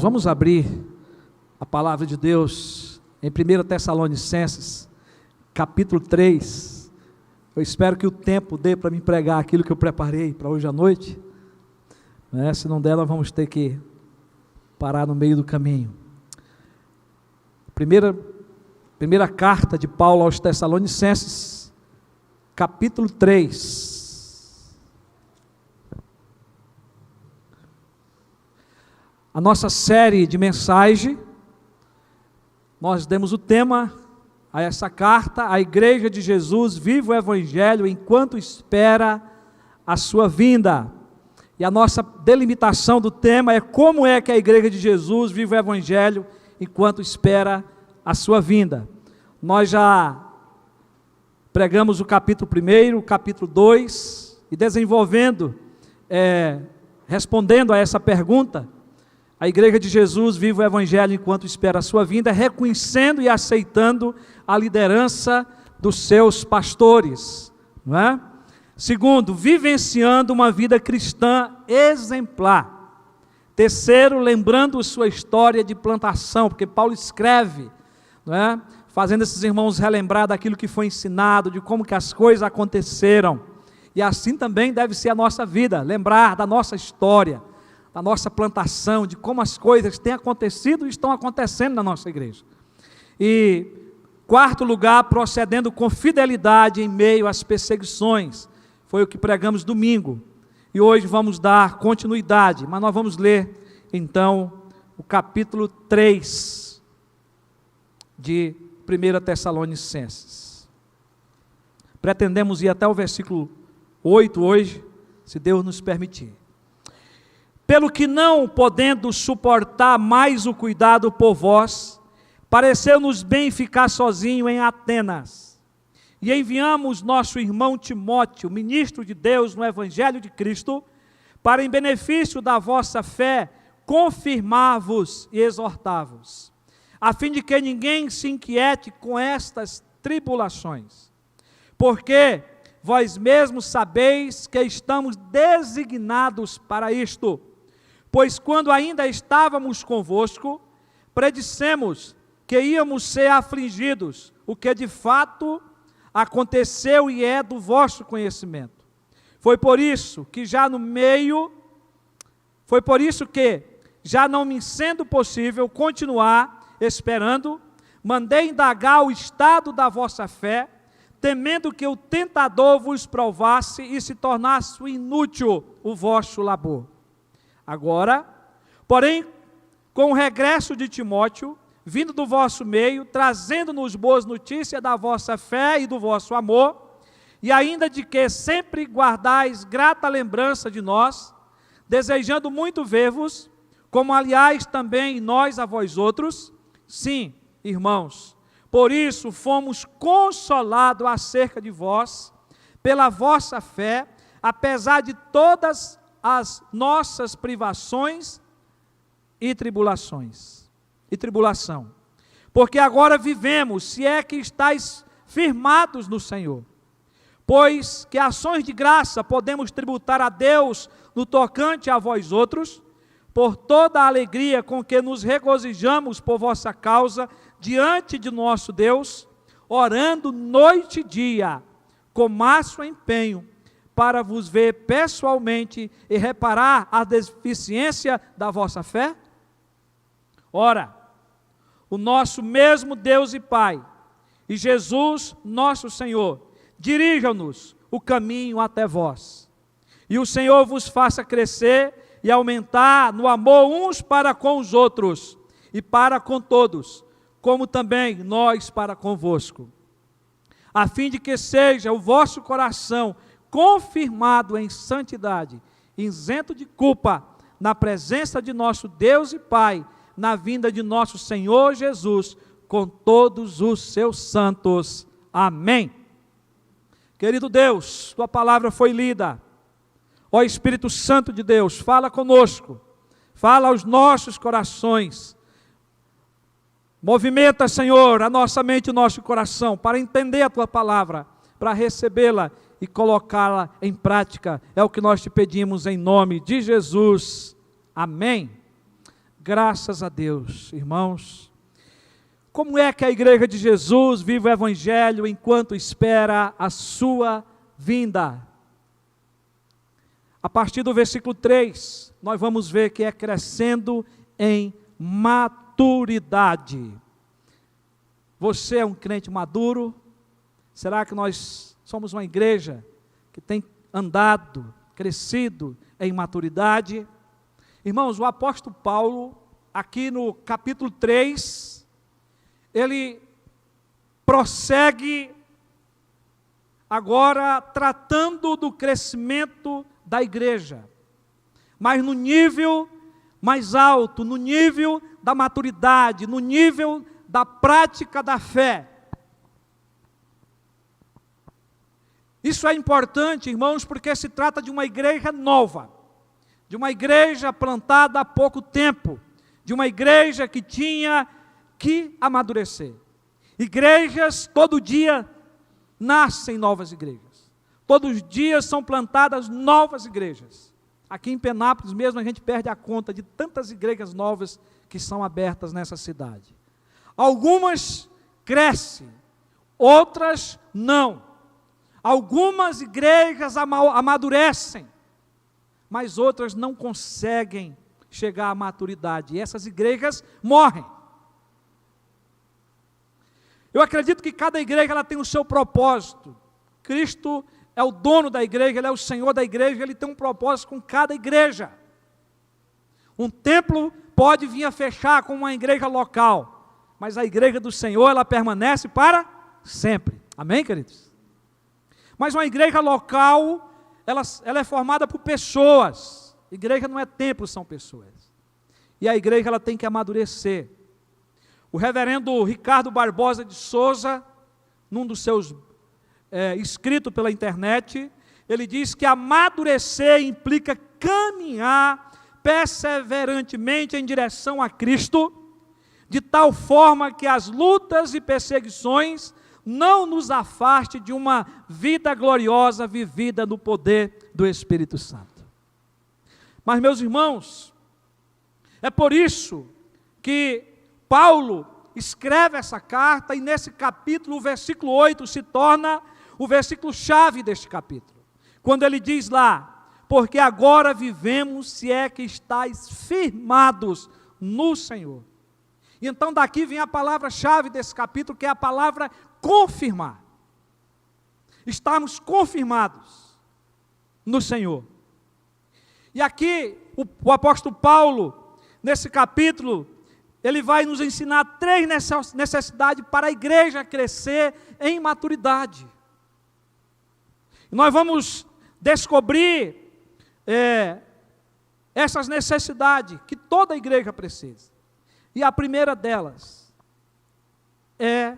irmãos, vamos abrir a palavra de Deus em 1 Tessalonicenses, capítulo 3. Eu espero que o tempo dê para me pregar aquilo que eu preparei para hoje à noite, né? Se não der, nós vamos ter que parar no meio do caminho. Primeira carta de Paulo aos Tessalonicenses, capítulo 3. A nossa série de mensagem, nós demos o tema a essa carta: a Igreja de Jesus vive o Evangelho enquanto espera a sua vinda. E a nossa delimitação do tema é como é que a Igreja de Jesus vive o Evangelho enquanto espera a sua vinda. Nós já pregamos o capítulo 1, o capítulo 2, e desenvolvendo, respondendo a essa pergunta, a Igreja de Jesus vive o Evangelho enquanto espera a sua vinda, reconhecendo e aceitando a liderança dos seus pastores, não é? Segundo, vivenciando uma vida cristã exemplar. Terceiro, lembrando sua história de plantação, porque Paulo escreve, não é? Fazendo esses irmãos relembrar daquilo que foi ensinado, de como que as coisas aconteceram. E assim também deve ser a nossa vida, lembrar da nossa história, da nossa plantação, de como as coisas têm acontecido e estão acontecendo na nossa igreja. E quarto lugar, procedendo com fidelidade em meio às perseguições. Foi o que pregamos domingo. E hoje vamos dar continuidade, mas nós vamos ler então o capítulo 3 de 1 Tessalonicenses. Pretendemos ir até o versículo 8 hoje, se Deus nos permitir. Pelo que não podendo suportar mais o cuidado por vós, pareceu-nos bem ficar sozinho em Atenas. E enviamos nosso irmão Timóteo, ministro de Deus no Evangelho de Cristo, para em benefício da vossa fé, confirmar-vos e exortar-vos, a fim de que ninguém se inquiete com estas tribulações. Porque vós mesmos sabeis que estamos designados para isto. Pois quando ainda estávamos convosco, predissemos que íamos ser afligidos, o que de fato aconteceu e é do vosso conhecimento. Foi por isso que, já não me sendo possível continuar esperando, mandei indagar o estado da vossa fé, temendo que o tentador vos provasse e se tornasse inútil o vosso labor. Agora, porém, com o regresso de Timóteo, vindo do vosso meio, trazendo-nos boas notícias da vossa fé e do vosso amor, e ainda de que sempre guardais grata lembrança de nós, desejando muito ver-vos, como aliás também nós a vós outros, sim, irmãos, por isso fomos consolados acerca de vós, pela vossa fé, apesar de todas as nossas privações e tribulação, porque agora vivemos, se é que estáis firmados no Senhor, pois que ações de graça podemos tributar a Deus no tocante a vós outros, por toda a alegria com que nos regozijamos por vossa causa diante de nosso Deus, orando noite e dia, com máximo empenho, para vos ver pessoalmente e reparar a deficiência da vossa fé? Ora, o nosso mesmo Deus e Pai, e Jesus nosso Senhor, dirijam-nos o caminho até vós, e o Senhor vos faça crescer e aumentar no amor uns para com os outros, e para com todos, como também nós para convosco, a fim de que seja o vosso coração confirmado em santidade, isento de culpa, na presença de nosso Deus e Pai, na vinda de nosso Senhor Jesus, com todos os seus santos. Amém. Querido Deus, tua palavra foi lida. Ó Espírito Santo de Deus, fala conosco, fala aos nossos corações. Movimenta, Senhor, a nossa mente e o nosso coração para entender a tua palavra, para recebê-la e colocá-la em prática. É o que nós te pedimos em nome de Jesus. Amém. Graças a Deus, irmãos. Como é que a igreja de Jesus vive o evangelho enquanto espera a sua vinda? A partir do versículo 3, nós vamos ver que é crescendo em maturidade. Você é um crente maduro? Será que nós somos uma igreja que tem andado, crescido em maturidade? Irmãos, o apóstolo Paulo, aqui no capítulo 3, ele prossegue agora tratando do crescimento da igreja, mas no nível mais alto, no nível da maturidade, no nível da prática da fé. Isso é importante, irmãos, porque se trata de uma igreja nova, de uma igreja plantada há pouco tempo, de uma igreja que tinha que amadurecer. Igrejas, todo dia nascem novas igrejas. Todos os dias são plantadas novas igrejas. Aqui em Penápolis mesmo a gente perde a conta de tantas igrejas novas que são abertas nessa cidade. Algumas crescem, outras não. Algumas igrejas amadurecem, mas outras não conseguem chegar à maturidade. E essas igrejas morrem. Eu acredito que cada igreja ela tem o seu propósito. Cristo é o dono da igreja, Ele é o Senhor da igreja, Ele tem um propósito com cada igreja. Um templo pode vir a fechar com uma igreja local, mas a igreja do Senhor, ela permanece para sempre. Amém, queridos? Mas uma igreja local, ela é formada por pessoas. Igreja não é templo, são pessoas. E a igreja ela tem que amadurecer. O reverendo Ricardo Barbosa de Souza, num dos seus escritos pela internet, ele diz que amadurecer implica caminhar perseverantemente em direção a Cristo, de tal forma que as lutas e perseguições não nos afaste de uma vida gloriosa vivida no poder do Espírito Santo. Mas, meus irmãos, é por isso que Paulo escreve essa carta, e nesse capítulo, o versículo 8 se torna o versículo chave deste capítulo, quando ele diz lá: porque agora vivemos se é que estáis firmados no Senhor. E então daqui vem a palavra-chave desse capítulo, que é a palavra confirmar. Estamos confirmados no Senhor. E aqui o apóstolo Paulo, nesse capítulo, ele vai nos ensinar 3 necessidades para a igreja crescer em maturidade. E nós vamos descobrir essas necessidades que toda igreja precisa. E a primeira delas é: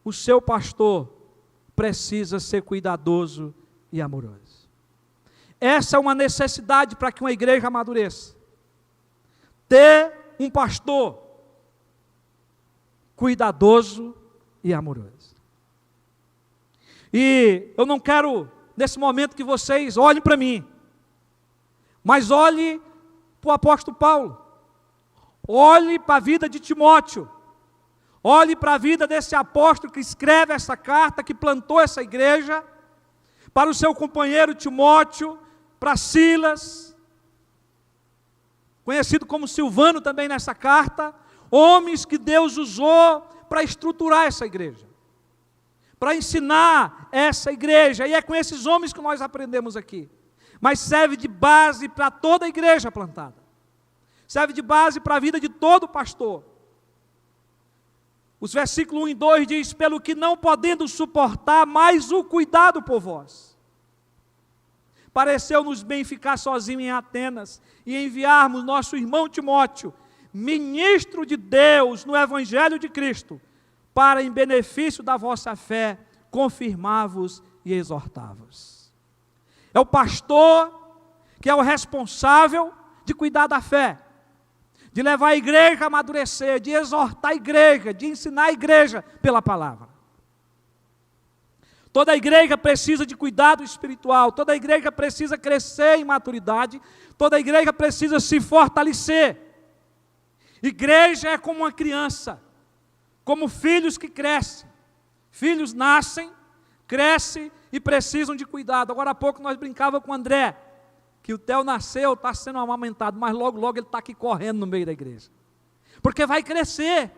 o seu pastor precisa ser cuidadoso e amoroso. Essa é uma necessidade para que uma igreja amadureça. Ter um pastor cuidadoso e amoroso. E eu não quero, nesse momento, que vocês olhem para mim, mas olhe para o apóstolo Paulo, olhe para a vida de Timóteo, olhe para a vida desse apóstolo que escreve essa carta, que plantou essa igreja, para o seu companheiro Timóteo, para Silas, conhecido como Silvano também nessa carta, homens que Deus usou para estruturar essa igreja, para ensinar essa igreja, e é com esses homens que nós aprendemos aqui, mas serve de base para toda a igreja plantada, serve de base para a vida de todo pastor. Os versículos 1 e 2 diz: pelo que não podendo suportar mais o cuidado por vós, pareceu-nos bem ficar sozinhos em Atenas e enviarmos nosso irmão Timóteo, ministro de Deus no Evangelho de Cristo, para em benefício da vossa fé, confirmar-vos e exortar-vos. É o pastor que é o responsável de cuidar da fé, de levar a igreja a amadurecer, de exortar a igreja, de ensinar a igreja pela palavra. Toda igreja precisa de cuidado espiritual, toda igreja precisa crescer em maturidade, toda igreja precisa se fortalecer. Igreja é como uma criança, como filhos que crescem. Filhos nascem, crescem e precisam de cuidado. Agora há pouco nós brincávamos com o André, que o Theo nasceu, está sendo amamentado, mas logo, logo ele está aqui correndo no meio da igreja. Porque vai crescer,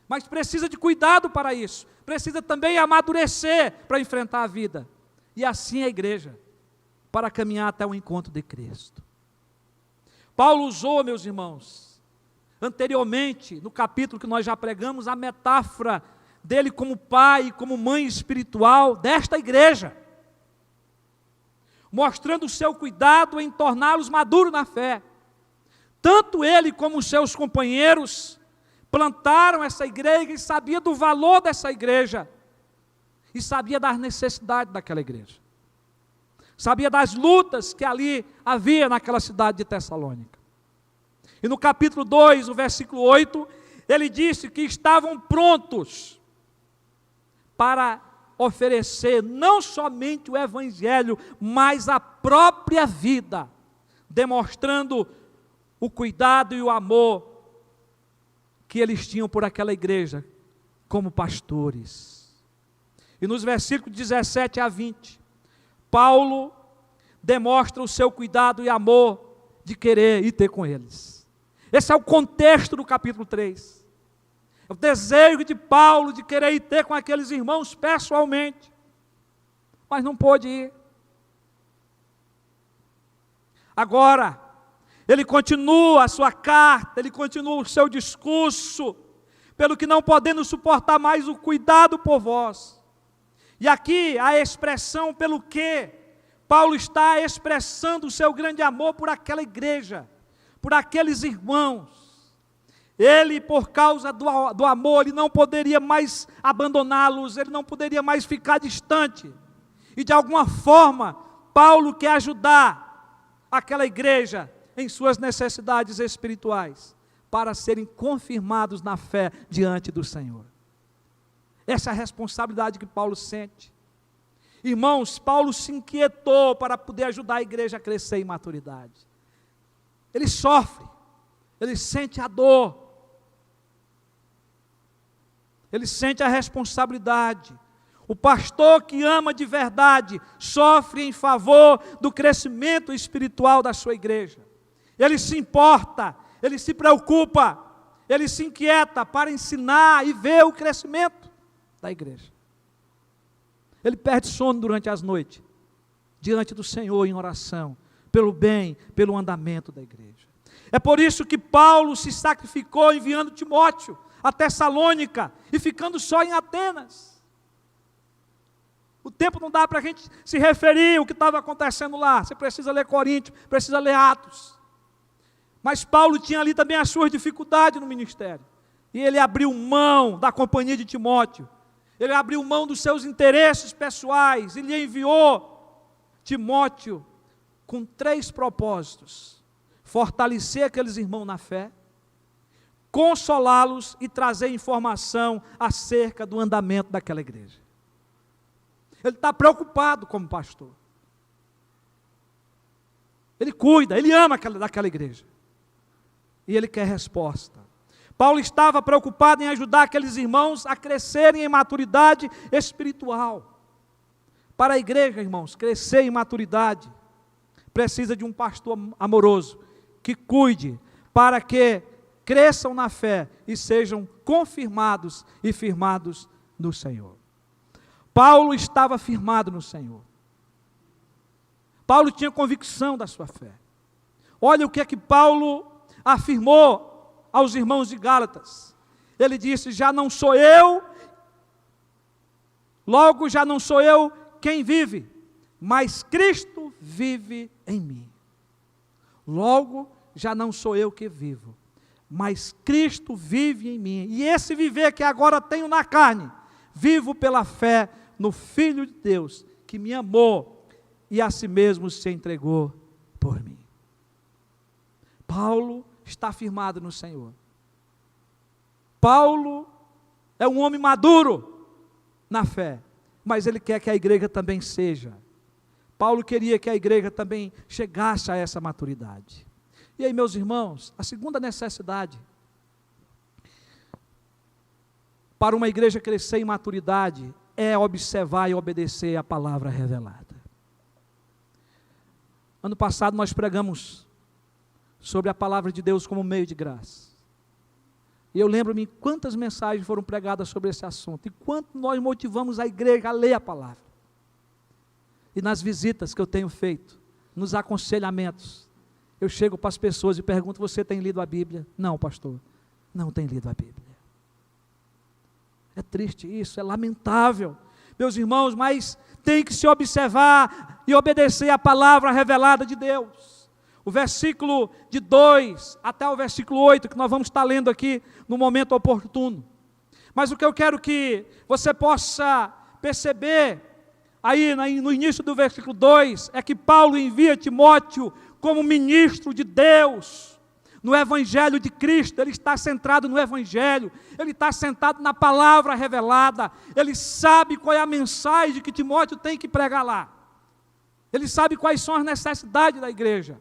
mas precisa de cuidado para isso. Precisa também amadurecer para enfrentar a vida. E assim é a igreja, para caminhar até o encontro de Cristo. Paulo usou, meus irmãos, anteriormente, no capítulo que nós já pregamos, a metáfora dele como pai e como mãe espiritual desta igreja, mostrando o seu cuidado em torná-los maduros na fé. Tanto ele como os seus companheiros plantaram essa igreja e sabia do valor dessa igreja, e sabia das necessidades daquela igreja, sabia das lutas que ali havia naquela cidade de Tessalônica. E no capítulo 2, o versículo 8, ele disse que estavam prontos para oferecer não somente o evangelho, mas a própria vida, demonstrando o cuidado e o amor que eles tinham por aquela igreja, como pastores. E nos versículos 17 a 20, Paulo demonstra o seu cuidado e amor de querer ir ter com eles. Esse é o contexto do capítulo 3. É o desejo de Paulo de querer ir ter com aqueles irmãos pessoalmente, mas não pôde ir. Agora, ele continua a sua carta, ele continua o seu discurso, pelo que não podendo suportar mais o cuidado por vós. E aqui a expressão pelo que Paulo está expressando o seu grande amor por aquela igreja, por aqueles irmãos. Ele, por causa do amor, ele não poderia mais abandoná-los, ele não poderia mais ficar distante. E de alguma forma, Paulo quer ajudar aquela igreja em suas necessidades espirituais, para serem confirmados na fé diante do Senhor. Essa é a responsabilidade que Paulo sente. Irmãos, Paulo se inquietou para poder ajudar a igreja a crescer em maturidade. Ele sofre, ele sente a dor, ele sente a responsabilidade. O pastor que ama de verdade sofre em favor do crescimento espiritual da sua igreja. Ele se importa, ele se preocupa, ele se inquieta para ensinar e ver o crescimento da igreja. Ele perde sono durante as noites, diante do Senhor em oração, pelo bem, pelo andamento da igreja. É por isso que Paulo se sacrificou enviando Timóteo a Tessalônica e ficando só em Atenas. O tempo não dá para a gente se referir ao que estava acontecendo lá. Você precisa ler Coríntios, precisa ler Atos. Mas Paulo tinha ali também as suas dificuldades no ministério. E ele abriu mão da companhia de Timóteo. Ele abriu mão dos seus interesses pessoais. Ele enviou Timóteo com 3 propósitos: fortalecer aqueles irmãos na fé, consolá-los e trazer informação acerca do andamento daquela igreja. Ele está preocupado como pastor. Ele cuida, ele ama daquela igreja. E ele quer resposta. Paulo estava preocupado em ajudar aqueles irmãos a crescerem em maturidade espiritual. Para a igreja, irmãos, crescer em maturidade, precisa de um pastor amoroso, que cuide, para que cresçam na fé e sejam confirmados e firmados no Senhor. Paulo estava firmado no Senhor. Paulo tinha convicção da sua fé. Olha o que é que Paulo afirmou aos irmãos de Gálatas. Ele disse: já não sou eu, logo já não sou eu quem vive, mas Cristo vive em mim. Logo já não sou eu que vivo, mas Cristo vive em mim. E esse viver que agora tenho na carne, vivo pela fé no Filho de Deus, que me amou e a si mesmo se entregou por mim. Paulo está firmado no Senhor. Paulo é um homem maduro na fé. mas ele quer que a igreja também seja. Paulo queria que a igreja também chegasse a essa maturidade. E aí, meus irmãos, a segunda necessidade para uma igreja crescer em maturidade é observar e obedecer a palavra revelada. Ano passado nós pregamos sobre a palavra de Deus como meio de graça. E eu lembro-me quantas mensagens foram pregadas sobre esse assunto, e quanto nós motivamos a igreja a ler a palavra. E nas visitas que eu tenho feito, nos aconselhamentos, eu chego para as pessoas e pergunto: você tem lido a Bíblia? Não, pastor, não tem lido a Bíblia. É triste isso, é lamentável, meus irmãos, mas tem que se observar e obedecer a palavra revelada de Deus. O versículo de 2 até o versículo 8, que nós vamos estar lendo aqui no momento oportuno. Mas o que eu quero que você possa perceber aí no início do versículo 2, é que Paulo envia Timóteo como ministro de Deus, no Evangelho de Cristo. Ele está centrado no Evangelho, ele está sentado na palavra revelada, ele sabe qual é a mensagem que Timóteo tem que pregar lá, ele sabe quais são as necessidades da igreja.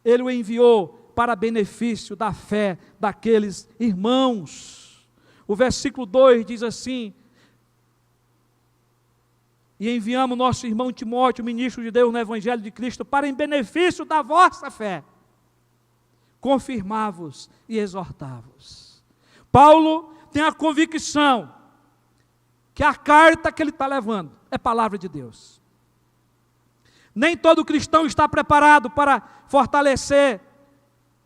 Ele o enviou para benefício da fé daqueles irmãos. O versículo 2 diz assim: e enviamos nosso irmão Timóteo, ministro de Deus no Evangelho de Cristo, para em benefício da vossa fé, confirmar-vos e exortar-vos. Paulo tem a convicção que a carta que ele está levando é palavra de Deus. Nem todo cristão está preparado para fortalecer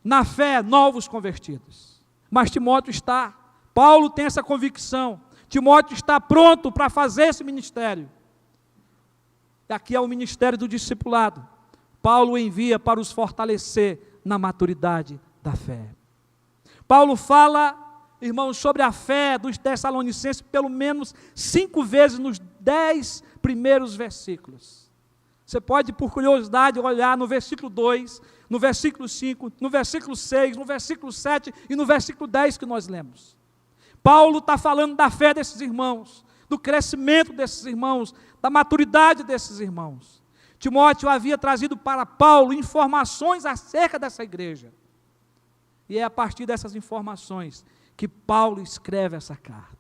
na fé novos convertidos, mas Timóteo está. Paulo tem essa convicção, Timóteo está pronto para fazer esse ministério. Aqui é o ministério do discipulado. Paulo envia para os fortalecer na maturidade da fé. Paulo fala, irmãos, sobre a fé dos Tessalonicenses pelo menos 5 vezes nos 10 primeiros versículos. Você pode, por curiosidade, olhar no versículo 2, no versículo 5, no versículo 6, no versículo 7 e no versículo 10 que nós lemos. Paulo está falando da fé desses irmãos, do crescimento desses irmãos, da maturidade desses irmãos. Timóteo havia trazido para Paulo informações acerca dessa igreja. E é a partir dessas informações que Paulo escreve essa carta.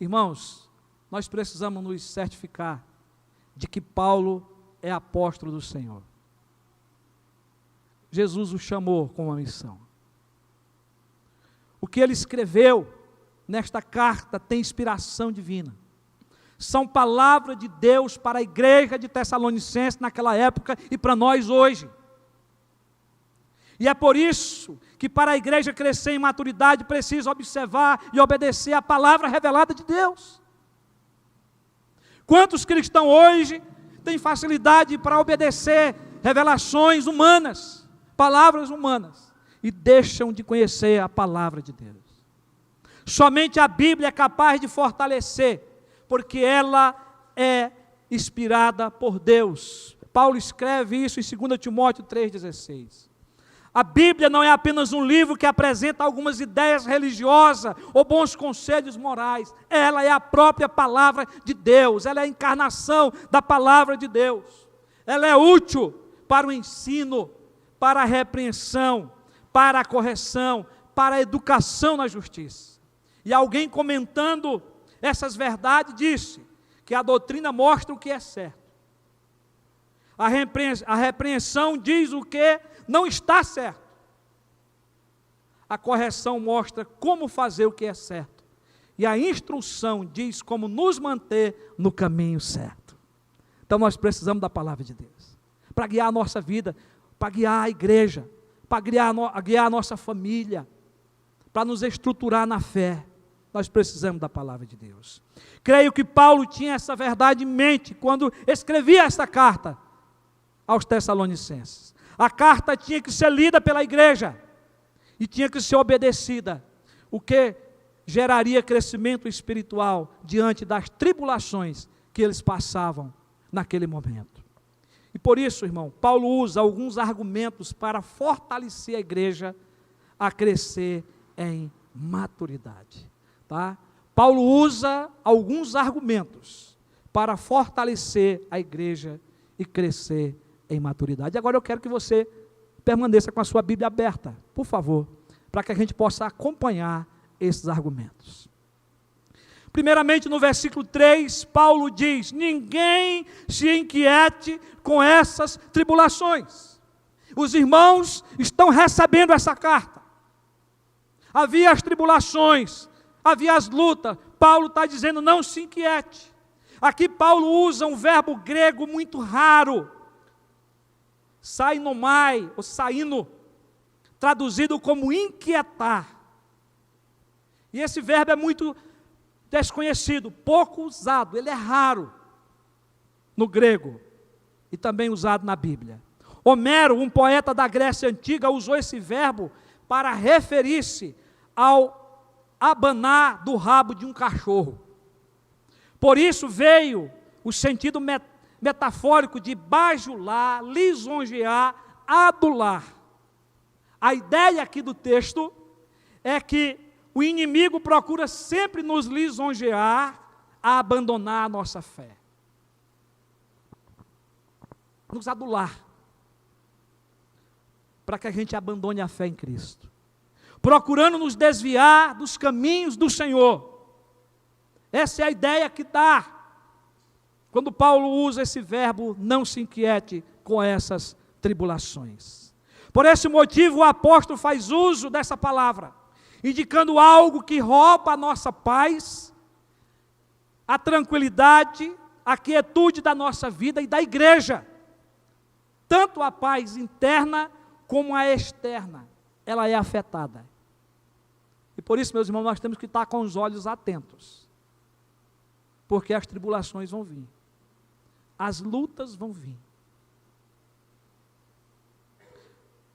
Irmãos, nós precisamos nos certificar de que Paulo é apóstolo do Senhor. Jesus o chamou com uma missão. O que ele escreveu nesta carta tem inspiração divina. São palavras de Deus para a igreja de Tessalonicenses naquela época e para nós hoje. E é por isso que para a igreja crescer em maturidade precisa observar e obedecer a palavra revelada de Deus. Quantos cristãos hoje têm facilidade para obedecer revelações humanas, palavras humanas, e deixam de conhecer a palavra de Deus? Somente a Bíblia é capaz de fortalecer, porque ela é inspirada por Deus. Paulo escreve isso em 2 Timóteo 3,16. A Bíblia não é apenas um livro que apresenta algumas ideias religiosas ou bons conselhos morais. Ela é a própria palavra de Deus, ela é a encarnação da palavra de Deus. Ela é útil para o ensino, para a repreensão, para a correção, para a educação na justiça. E alguém comentando essas verdades disse que a doutrina mostra o que é certo. A repreensão diz o que não está certo. A correção mostra como fazer o que é certo. E a instrução diz como nos manter no caminho certo. Então nós precisamos da palavra de Deus para guiar a nossa vida, para guiar a igreja, para guiar a nossa família, para nos estruturar na fé. Nós precisamos da palavra de Deus. Creio que Paulo tinha essa verdade em mente quando escrevia esta carta aos Tessalonicenses. A carta tinha que ser lida pela igreja e tinha que ser obedecida, o que geraria crescimento espiritual diante das tribulações que eles passavam naquele momento. E por isso, irmão, Paulo usa alguns argumentos para fortalecer a igreja a crescer em maturidade. Tá? Paulo usa alguns argumentos para fortalecer a igreja e crescer em maturidade. Agora eu quero que você permaneça com a sua Bíblia aberta, por favor, para que a gente possa acompanhar esses argumentos. Primeiramente, no versículo 3, Paulo diz: ninguém se inquiete com essas tribulações. Os irmãos estão recebendo essa carta. Havia as tribulações, havia as lutas. Paulo está dizendo: não se inquiete. Aqui Paulo usa um verbo grego muito raro, sainomai, ou saino, traduzido como inquietar. E esse verbo é muito desconhecido, pouco usado, ele é raro no grego e também usado na Bíblia. Homero, um poeta da Grécia Antiga, usou esse verbo para referir-se ao abanar do rabo de um cachorro. Por isso veio o sentido metafórico de bajular, lisonjear, adular. A ideia aqui do texto é que o inimigo procura sempre nos lisonjear a abandonar a nossa fé. Nos adular. Para que a gente abandone a fé em Cristo. Procurando nos desviar dos caminhos do Senhor. Essa é a ideia que dá quando Paulo usa esse verbo: não se inquiete com essas tribulações. Por esse motivo o apóstolo faz uso dessa palavra, indicando algo que rouba a nossa paz, a tranquilidade, a quietude da nossa vida e da igreja. Tanto a paz interna como a externa, ela é afetada. E por isso, meus irmãos, nós temos que estar com os olhos atentos, porque as tribulações vão vir, as lutas vão vir.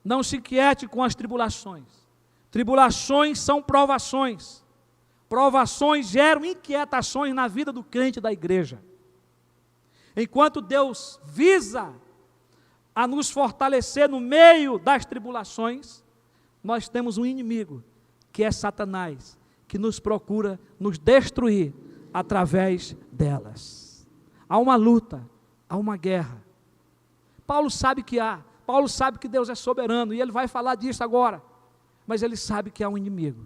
Não se inquiete com as tribulações. Tribulações são provações. Provações geram inquietações na vida do crente da igreja. Enquanto Deus visa a nos fortalecer no meio das tribulações, nós temos um inimigo, que é Satanás, que nos procura nos destruir através delas. Há uma luta, há uma guerra. Paulo sabe que há, Paulo sabe que Deus é soberano, e ele vai falar disso agora, mas ele sabe que há um inimigo.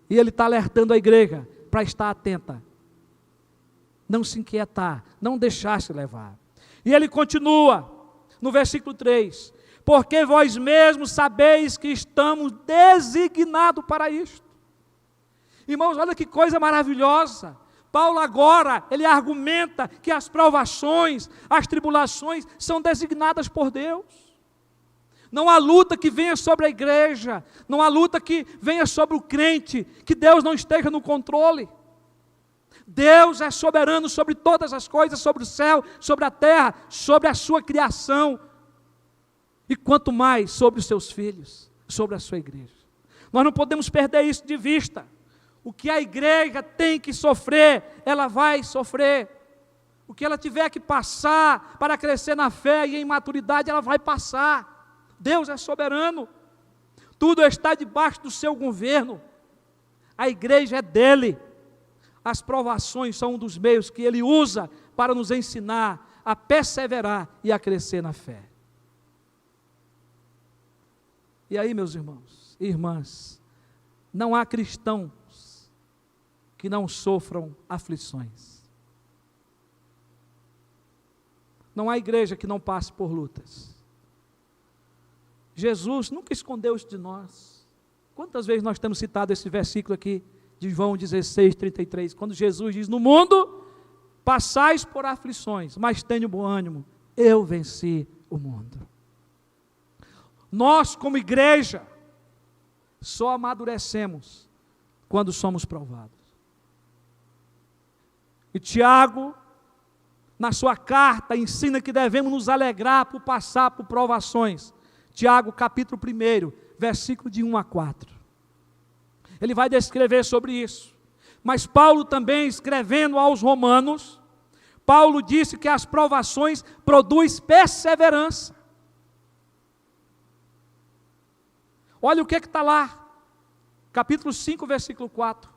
E ele está alertando a igreja para estar atenta, não se inquietar, não deixar se levar. E ele continua, no versículo 3, porque vós mesmos sabeis que estamos designados para isto. Irmãos, olha que coisa maravilhosa. Paulo agora, ele argumenta que as provações, as tribulações são designadas por Deus. Não há luta que venha sobre a igreja, não há luta que venha sobre o crente, que Deus não esteja no controle. Deus é soberano sobre todas as coisas, sobre o céu, sobre a terra, sobre a sua criação. E quanto mais sobre os seus filhos, sobre a sua igreja. Nós não podemos perder isso de vista. O que a igreja tem que sofrer, ela vai sofrer. O que ela tiver que passar para crescer na fé e em maturidade, ela vai passar. Deus é soberano. Tudo está debaixo do seu governo. A igreja é dele. As provações são um dos meios que ele usa para nos ensinar a perseverar e a crescer na fé. E aí, meus irmãos e irmãs, não há cristãos que não sofram aflições. Não há igreja que não passe por lutas. Jesus nunca escondeu isso de nós. Quantas vezes nós temos citado esse versículo aqui de João 16, 33, quando Jesus diz: no mundo passais por aflições, mas tenho bom ânimo, eu venci o mundo. Nós, como igreja, só amadurecemos quando somos provados. E Tiago, na sua carta, ensina que devemos nos alegrar por passar por provações. Tiago, capítulo 1, versículo de 1 a 4. Ele vai descrever sobre isso. Mas Paulo também, escrevendo aos Romanos, Paulo disse que as provações produzem perseverança. Olha o que está lá, capítulo 5, versículo 4.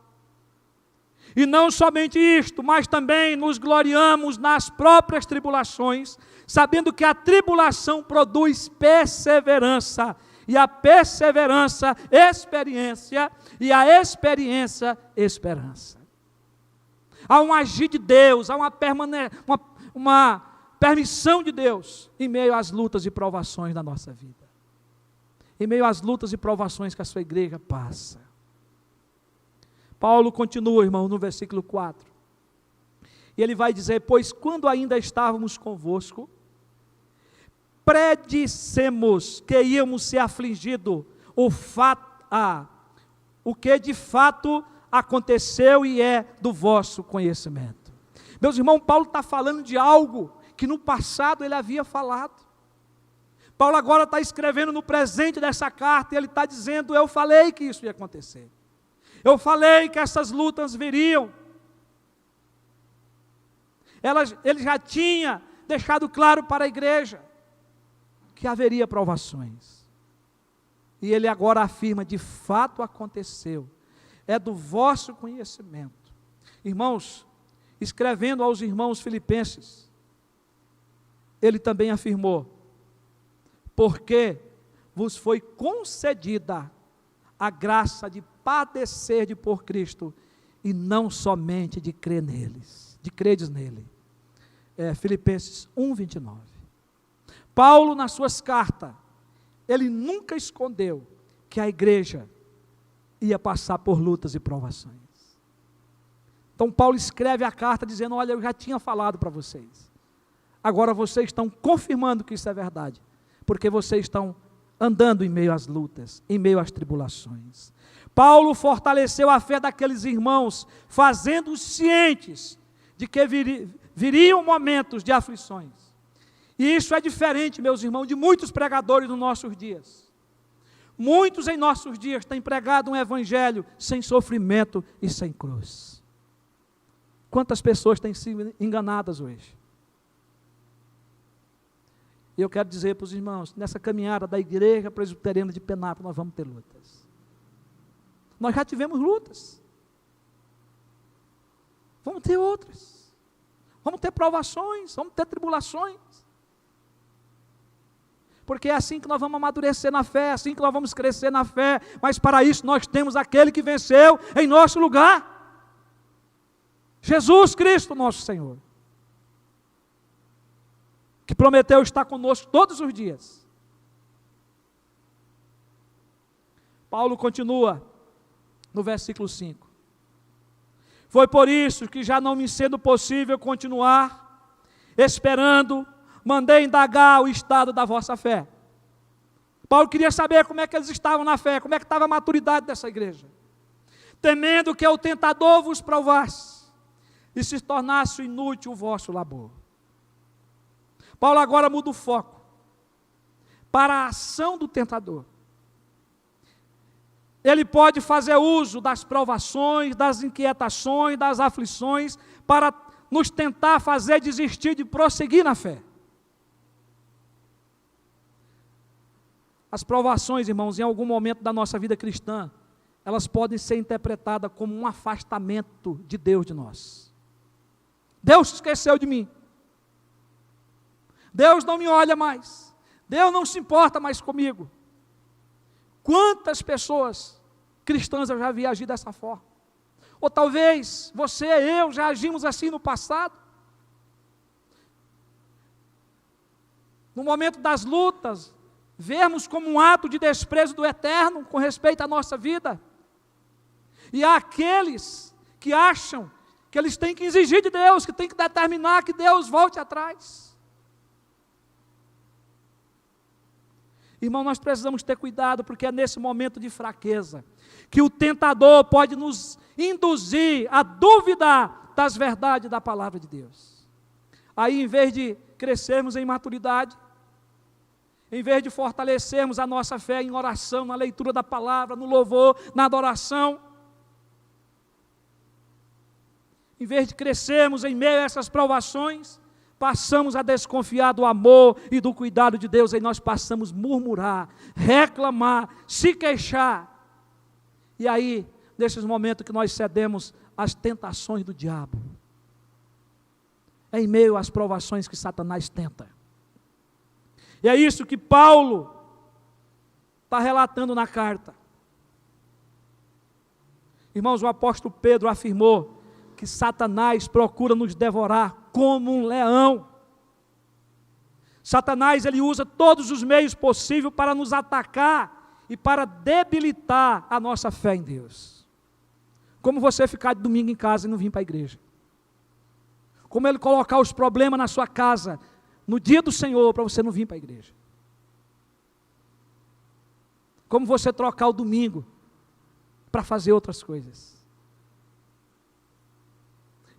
E não somente isto, mas também nos gloriamos nas próprias tribulações, sabendo que a tribulação produz perseverança, e a perseverança, experiência, e a experiência, esperança. Há um agir de Deus, há uma permissão de Deus em meio às lutas e provações da nossa vida. Em meio às lutas e provações que a sua igreja passa. Paulo continua, irmão, no versículo 4. E ele vai dizer: pois quando ainda estávamos convosco, predissemos que íamos ser afligidos, o que de fato aconteceu e é do vosso conhecimento. Meus irmãos, Paulo está falando de algo que no passado ele havia falado. Paulo agora está escrevendo no presente dessa carta, e ele está dizendo: eu falei que isso ia acontecer. Eu falei que essas lutas viriam. Ele já tinha deixado claro para a igreja que haveria provações. E ele agora afirma: de fato aconteceu. É do vosso conhecimento. Irmãos, escrevendo aos irmãos filipenses, ele também afirmou: porque vos foi concedida a graça de padecer por Cristo, e não somente de crer neles, de credes nele. Filipenses 1:29. Paulo, nas suas cartas, ele nunca escondeu que a igreja ia passar por lutas e provações. Então Paulo escreve a carta dizendo: olha, eu já tinha falado para vocês, agora vocês estão confirmando que isso é verdade, porque vocês estão andando em meio às lutas, em meio às tribulações. Paulo fortaleceu a fé daqueles irmãos, fazendo-os cientes de que viriam momentos de aflições. E isso é diferente, meus irmãos, de muitos pregadores nos nossos dias. Muitos em nossos dias têm pregado um evangelho sem sofrimento e sem cruz. Quantas pessoas têm sido enganadas hoje? E eu quero dizer para os irmãos, nessa caminhada da igreja presbiteriana de Penápolis, nós vamos ter lutas. Nós já tivemos lutas. Vamos ter outras. Vamos ter provações, vamos ter tribulações. Porque é assim que nós vamos amadurecer na fé, é assim que nós vamos crescer na fé. Mas para isso nós temos aquele que venceu em nosso lugar. Jesus Cristo, nosso Senhor. Que prometeu estar conosco todos os dias. Paulo continua no versículo 5. Foi por isso que, já não me sendo possível continuar esperando, mandei indagar o estado da vossa fé. Paulo queria saber como é que eles estavam na fé, como é que estava a maturidade dessa igreja. Temendo que o tentador vos provasse e se tornasse inútil o vosso labor. Paulo agora muda o foco para a ação do tentador. Ele pode fazer uso das provações, das inquietações, das aflições, para nos tentar fazer desistir de prosseguir na fé. As provações, irmãos, em algum momento da nossa vida cristã, elas podem ser interpretadas como um afastamento de Deus de nós. Deus se esqueceu de mim. Deus não me olha mais. Deus não se importa mais comigo. Quantas pessoas cristãs eu já vi agir dessa forma? Ou talvez você e eu já agimos assim no passado. No momento das lutas, vermos como um ato de desprezo do eterno com respeito à nossa vida. E há aqueles que acham que eles têm que exigir de Deus, que têm que determinar que Deus volte atrás. Irmão, nós precisamos ter cuidado, porque é nesse momento de fraqueza que o tentador pode nos induzir a duvidar das verdades da palavra de Deus. Aí, em vez de crescermos em maturidade, em vez de fortalecermos a nossa fé em oração, na leitura da palavra, no louvor, na adoração, em vez de crescermos em meio a essas provações, passamos a desconfiar do amor e do cuidado de Deus, e nós passamos a murmurar, reclamar, se queixar. E aí, nesses momentos que nós cedemos às tentações do diabo. É em meio às provações que Satanás tenta. E é isso que Paulo está relatando na carta. Irmãos, o apóstolo Pedro afirmou que Satanás procura nos devorar como um leão. Satanás, ele usa todos os meios possíveis para nos atacar e para debilitar a nossa fé em Deus. Como você ficar de domingo em casa e não vir para a igreja. Como ele colocar os problemas na sua casa no dia do Senhor para você não vir para a igreja. Como você trocar o domingo para fazer outras coisas.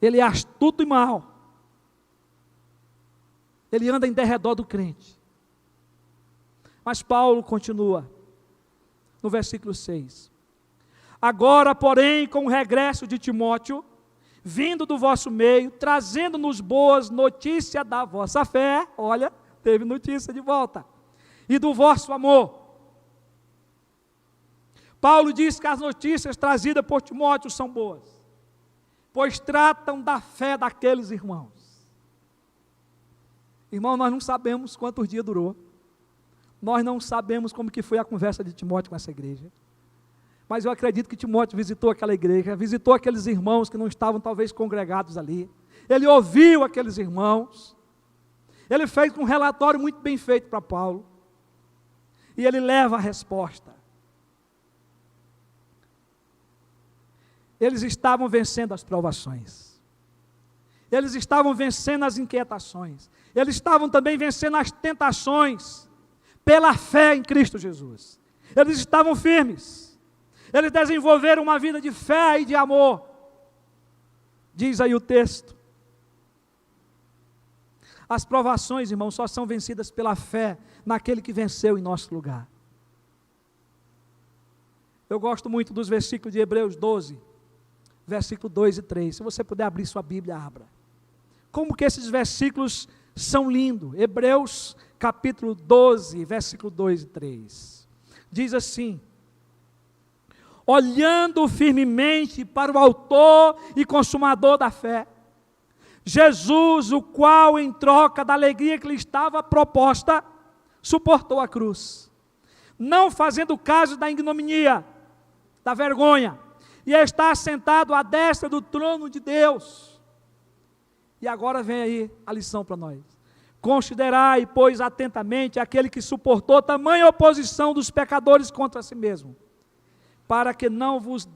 Ele é astuto e mau. Ele anda em derredor do crente. Mas Paulo continua, no versículo 6. Agora, porém, com o regresso de Timóteo, vindo do vosso meio, trazendo-nos boas notícias da vossa fé, olha, teve notícia de volta, e do vosso amor. Paulo diz que as notícias trazidas por Timóteo são boas, pois tratam da fé daqueles irmãos. Irmão, nós não sabemos quantos dias durou, nós não sabemos como que foi a conversa de Timóteo com essa igreja, mas eu acredito que Timóteo visitou aquela igreja, visitou aqueles irmãos que não estavam talvez congregados ali, ele ouviu aqueles irmãos, ele fez um relatório muito bem feito para Paulo, e ele leva a resposta. Eles estavam vencendo as provações, eles estavam vencendo as inquietações, eles estavam também vencendo as tentações, pela fé em Cristo Jesus. Eles estavam firmes, eles desenvolveram uma vida de fé e de amor. Diz aí o texto. As provações, irmãos, só são vencidas pela fé naquele que venceu em nosso lugar. Eu gosto muito dos versículos de Hebreus 12, versículo 2 e 3. Se você puder abrir sua Bíblia, abra. Como que esses versículos são lindos. Hebreus capítulo 12, versículo 2 e 3. Diz assim: olhando firmemente para o autor e consumador da fé, Jesus, o qual em troca da alegria que lhe estava proposta, suportou a cruz, não fazendo caso da ignominia, da vergonha, e está assentado à destra do trono de Deus. E agora vem aí a lição para nós. Considerai, pois, atentamente aquele que suportou tamanha oposição dos pecadores contra si mesmo, para que não vos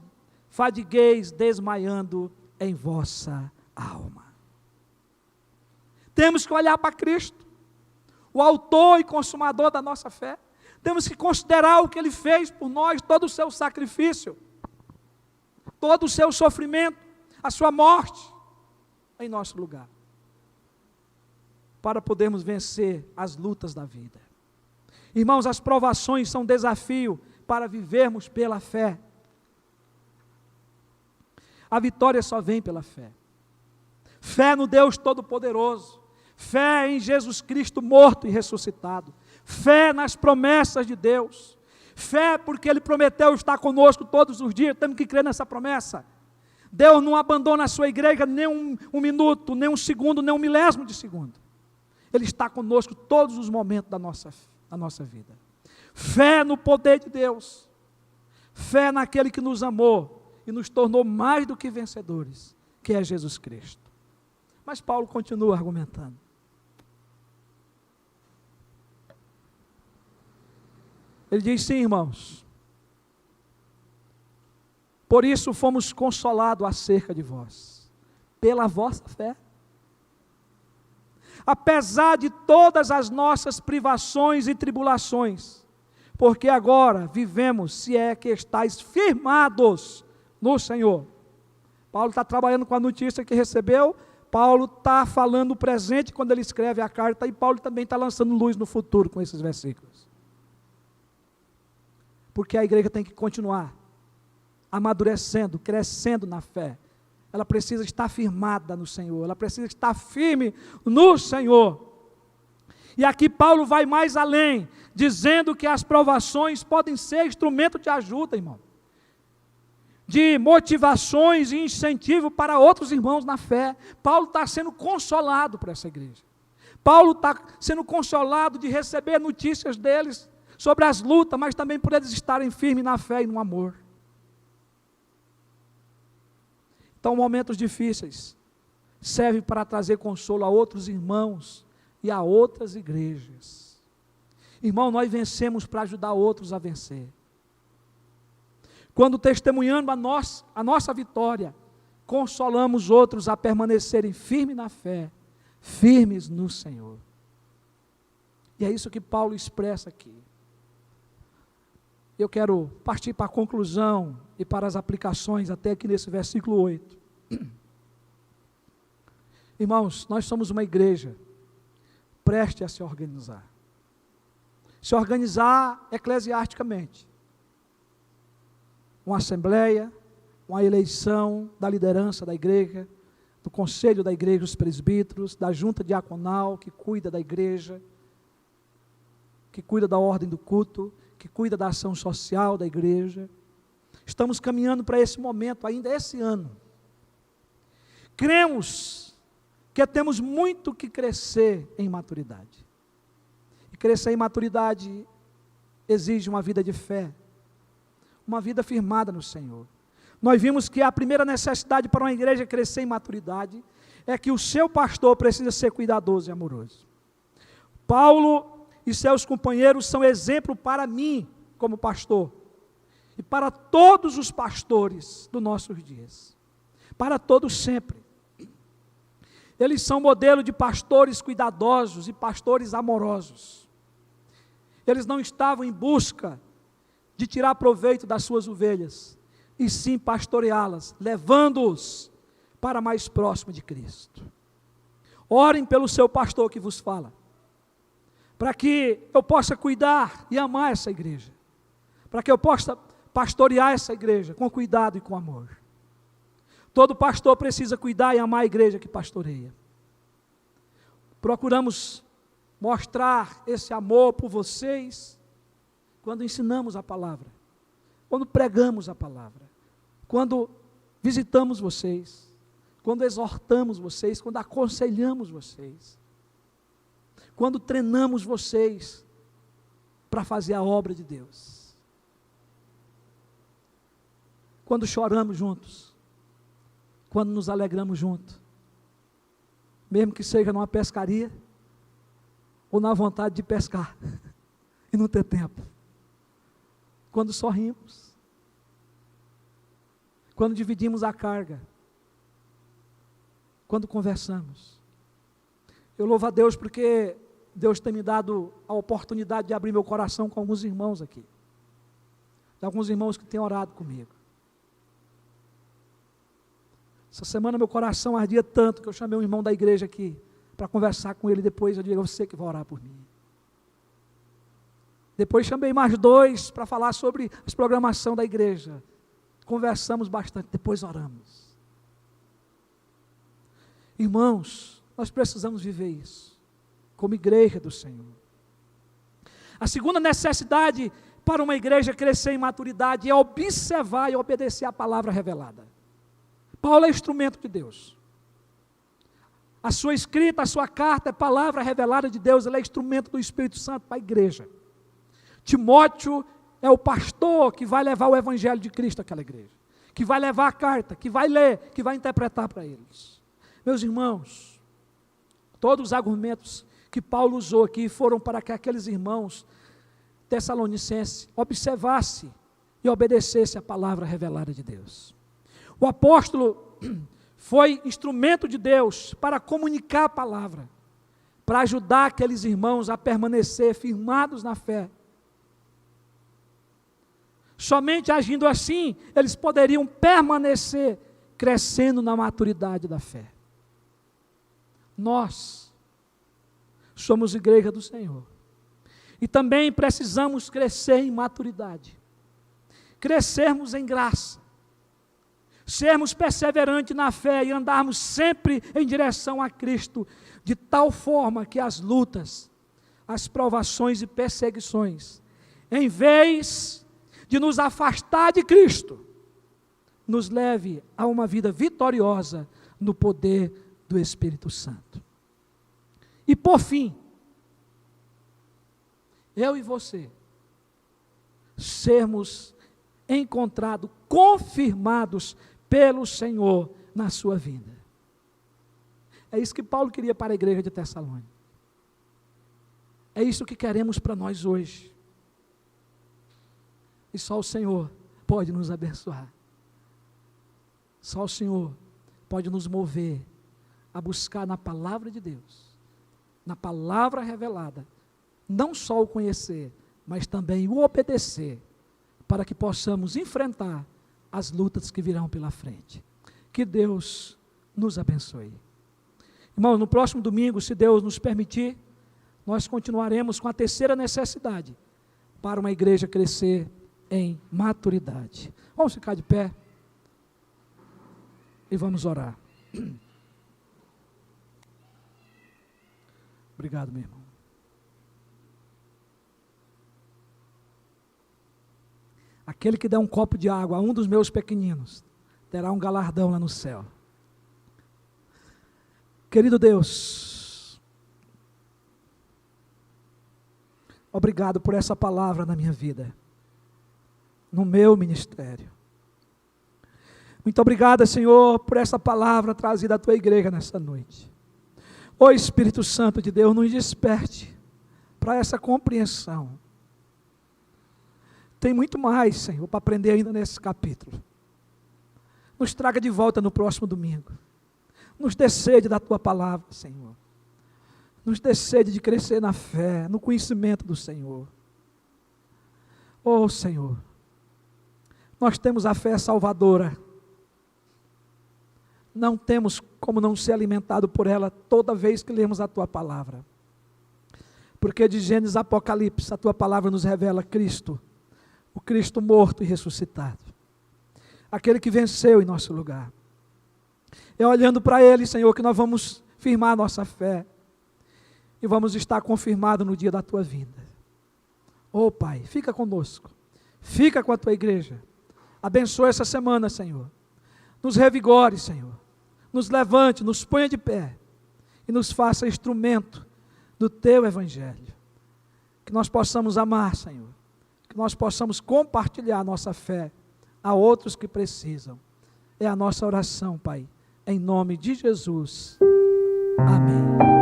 fadigueis desmaiando em vossa alma. Temos que olhar para Cristo, o autor e consumador da nossa fé. Temos que considerar o que Ele fez por nós, todo o seu sacrifício, todo o seu sofrimento, a sua morte em nosso lugar, para podermos vencer as lutas da vida. Irmãos, as provações são um desafio para vivermos pela fé. A vitória só vem pela fé. Fé no Deus Todo-Poderoso, fé em Jesus Cristo morto e ressuscitado, fé nas promessas de Deus, fé porque Ele prometeu estar conosco todos os dias. Temos que crer nessa promessa. Deus não abandona a sua igreja nem um minuto, nem um segundo, nem um milésimo de segundo. Ele está conosco todos os momentos da nossa vida. Fé no poder de Deus, fé naquele que nos amou e nos tornou mais do que vencedores, que é Jesus Cristo. Mas Paulo continua argumentando. Ele diz: sim, irmãos, por isso fomos consolados acerca de vós, pela vossa fé. Apesar de todas as nossas privações e tribulações, porque agora vivemos, se é que estáis firmados no Senhor. Paulo está trabalhando com a notícia que recebeu, Paulo está falando o presente quando ele escreve a carta, e Paulo também está lançando luz no futuro com esses versículos. Porque a igreja tem que continuar amadurecendo, crescendo na fé. Ela precisa estar firmada no Senhor, ela precisa estar firme no Senhor. E aqui Paulo vai mais além, dizendo que as provações podem ser instrumento de ajuda, irmão. de motivações e incentivo para outros irmãos na fé. Paulo está sendo consolado por essa igreja. Paulo está sendo consolado de receber notícias deles sobre as lutas, mas também por eles estarem firmes na fé e no amor. Então, momentos difíceis servem para trazer consolo a outros irmãos e a outras igrejas. Irmão, nós vencemos para ajudar outros a vencer. Quando testemunhando a nossa vitória, consolamos outros a permanecerem firmes na fé, firmes no Senhor. E é isso que Paulo expressa aqui. Eu quero partir para a conclusão e para as aplicações até aqui nesse versículo 8. Irmãos, nós somos uma igreja preste a se organizar. Se organizar eclesiasticamente. Uma assembleia, uma eleição da liderança da igreja, do conselho da igreja, dos presbíteros, da junta diaconal que cuida da igreja, que cuida da ordem do culto, que cuida da ação social da igreja. Estamos caminhando para esse momento ainda esse ano. Cremos que temos muito que crescer em maturidade. E crescer em maturidade exige uma vida de fé, uma vida firmada no Senhor. Nós vimos que a primeira necessidade para uma igreja crescer em maturidade é que o seu pastor precisa ser cuidadoso e amoroso. Paulo e seus companheiros são exemplo para mim como pastor e para todos os pastores dos nossos dias, para todos sempre. Eles são modelo de pastores cuidadosos e pastores amorosos. Eles não estavam em busca de tirar proveito das suas ovelhas, e sim pastoreá-las, levando-os para mais próximo de Cristo. Orem pelo seu pastor que vos fala, para que eu possa cuidar e amar essa igreja, para que eu possa pastorear essa igreja com cuidado e com amor. Todo pastor precisa cuidar e amar a igreja que pastoreia. Procuramos mostrar esse amor por vocês quando ensinamos a palavra, quando pregamos a palavra, quando visitamos vocês, quando exortamos vocês, quando aconselhamos vocês, quando treinamos vocês para fazer a obra de Deus, quando choramos juntos, quando nos alegramos juntos, mesmo que seja numa pescaria, ou na vontade de pescar, e não ter tempo, quando sorrimos, quando dividimos a carga, quando conversamos. Eu louvo a Deus porque Deus tem me dado a oportunidade de abrir meu coração com alguns irmãos aqui, de alguns irmãos que têm orado comigo. Essa semana meu coração ardia tanto que eu chamei um irmão da igreja aqui para conversar com ele. Depois eu digo: você que vai orar por mim. Depois chamei mais dois para falar sobre a programação da igreja. Conversamos bastante, depois oramos. Irmãos, nós precisamos viver isso, como igreja do Senhor. A segunda necessidade para uma igreja crescer em maturidade é observar e obedecer a palavra revelada. Paulo é instrumento de Deus. A sua escrita, a sua carta é palavra revelada de Deus, ele é instrumento do Espírito Santo para a igreja. Timóteo é o pastor que vai levar o evangelho de Cristo àquela igreja, que vai levar a carta, que vai ler, que vai interpretar para eles. Meus irmãos, todos os argumentos que Paulo usou aqui foram para que aqueles irmãos tessalonicenses observassem e obedecessem a palavra revelada de Deus. O apóstolo foi instrumento de Deus para comunicar a palavra, para ajudar aqueles irmãos a permanecer firmados na fé. Somente agindo assim, eles poderiam permanecer crescendo na maturidade da fé. Nós somos igreja do Senhor e também precisamos crescer em maturidade, crescermos em graça, sermos perseverantes na fé e andarmos sempre em direção a Cristo, de tal forma que as lutas, as provações e perseguições, em vez de nos afastar de Cristo, nos leve a uma vida vitoriosa no poder do Espírito Santo. E por fim, eu e você, sermos encontrados, confirmados pelo Senhor na sua vida. É isso que Paulo queria para a igreja de Tessalônica. É isso que queremos para nós hoje. E só o Senhor pode nos abençoar. Só o Senhor pode nos mover a buscar na palavra de Deus, na palavra revelada, não só o conhecer, mas também o obedecer, para que possamos enfrentar as lutas que virão pela frente. Que Deus nos abençoe. Irmãos, no próximo domingo, se Deus nos permitir, nós continuaremos com a terceira necessidade para uma igreja crescer em maturidade. Vamos ficar de pé e vamos orar. Obrigado, meu irmão. Aquele que der um copo de água a um dos meus pequeninos, terá um galardão lá no céu. Querido Deus, obrigado por essa palavra na minha vida, no meu ministério. Muito obrigado, Senhor, por essa palavra trazida à tua igreja nessa noite. Ó Espírito Santo de Deus, nos desperte para essa compreensão. Tem muito mais, Senhor, para aprender ainda nesse capítulo. Nos traga de volta no próximo domingo. Nos dê sede da tua palavra, Senhor. Nos dê sede de crescer na fé, no conhecimento do Senhor. Oh, Senhor, nós temos a fé salvadora. Não temos como não ser alimentado por ela toda vez que lemos a tua palavra. Porque de Gênesis a Apocalipse, a tua palavra nos revela Cristo, o Cristo morto e ressuscitado. Aquele que venceu em nosso lugar. É olhando para Ele, Senhor, que nós vamos firmar a nossa fé. E vamos estar confirmados no dia da tua vinda. Oh Pai, fica conosco. Fica com a tua igreja. Abençoa essa semana, Senhor. Nos revigore, Senhor. Nos levante, nos ponha de pé. E nos faça instrumento do teu evangelho. Que nós possamos amar, Senhor. Que nós possamos compartilhar a nossa fé a outros que precisam. É a nossa oração, Pai. Em nome de Jesus. Amém.